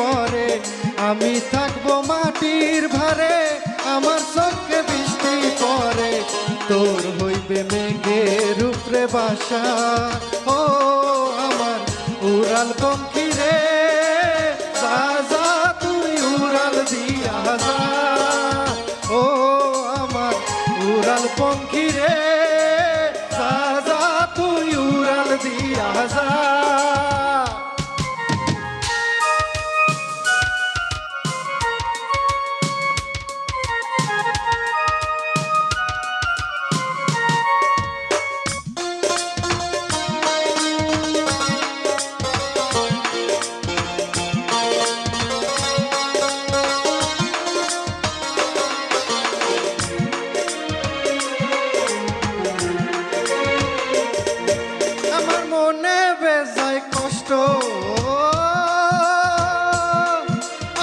পরে আমি থাকবো মাটির ভারে আমার চোখে বৃষ্টি পরে তোর হইবে মেঘের উপরে বাসা ও আমার উড়াল পঙ্খী রে যা যা তুই উড়াল দিয়া যা ও আমার উড়াল পঙ্খী রে যা যা তুই উড়াল দিয়া যা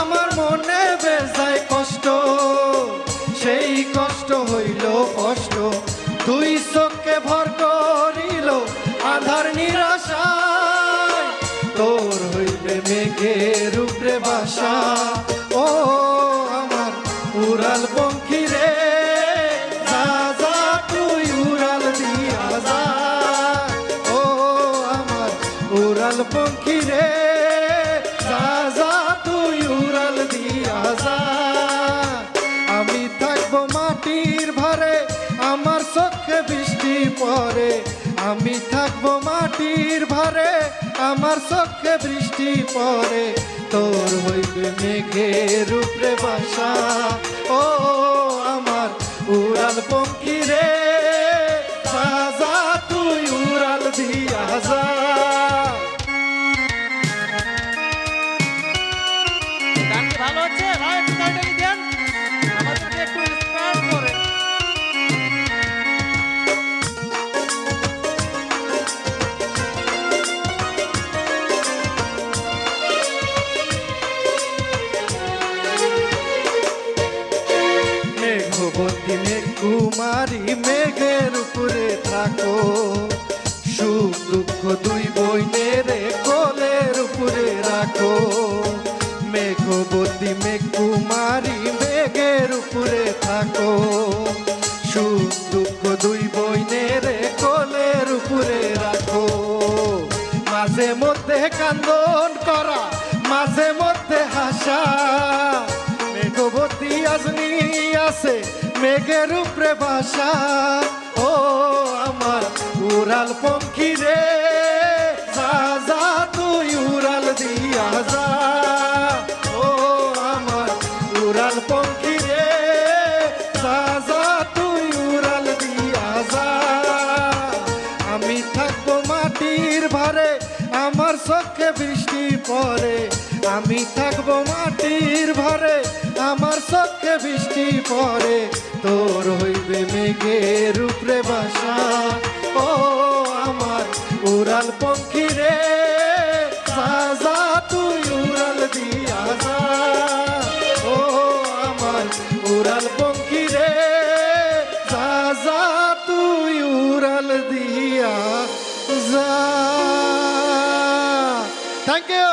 আমার মনে বেজায় কষ্ট সেই কষ্ট হইল কষ্ট দুই চোখে ভর করিল আধার নিরাশায় তোর হইবে মেঘের উপরে বাসা ও আমার উড়াল পঙ্খী রে যা যা তুই উড়াল দিয়া যা ও আমার উড়াল পঙ্খী রে যা যা তুই উড়াল দিয়া যা আমি থাকবো মাটির ভারে আমার চোখে বৃষ্টি পরে আমি থাকবো মাটির ভারে আমার চোখে বৃষ্টি পরে তোর হইবে মেঘের উপরে বাসা ও আমার উড়াল পঙ্খী রে যা যা তুই উড়াল দিয়া যা ভালো হচ্ছে ভাই, একটু তাড়াতাড়ি দেন, আমাদেরকে একটু ইন্সপায়ার করে। মেঘবতী মেঘকুমারী মেঘের উপরে থাকো সুখ দুঃখ দুই বইনের কোলের উপরে রাখো মেঘবতী মেঘকুমারী মেঘের উপরে থাকো সুখ দুঃখ দুই বইনের কোলের উপরে রাখো মাঝে মধ্যে কান্দন করা মাঝে মধ্যে হাসা মেঘবতী আজনি আছে মেঘের উপরে বাসা ও আমার উড়াল পঙ্খী রে যা যা তুই উড়াল দিয়া যা ও আমার উড়াল পঙ্খী রে যা যা তুই উড়াল দিয়া যা আমি থাকবো মাটির ভারে আমার চোখে বৃষ্টি পরে আমি থাকবো মাটির ভারে আমার চোখে বৃষ্টি পরে তোর হইবে মেঘের উপরে বাসা ও আমার উড়াল পঙ্খী রে যা যা তুই উড়াল দিয়া যা ও আমার উড়াল পঙ্খী রে যা যা তুই উড়াল দিয়া যা থ্যাংক ইউ।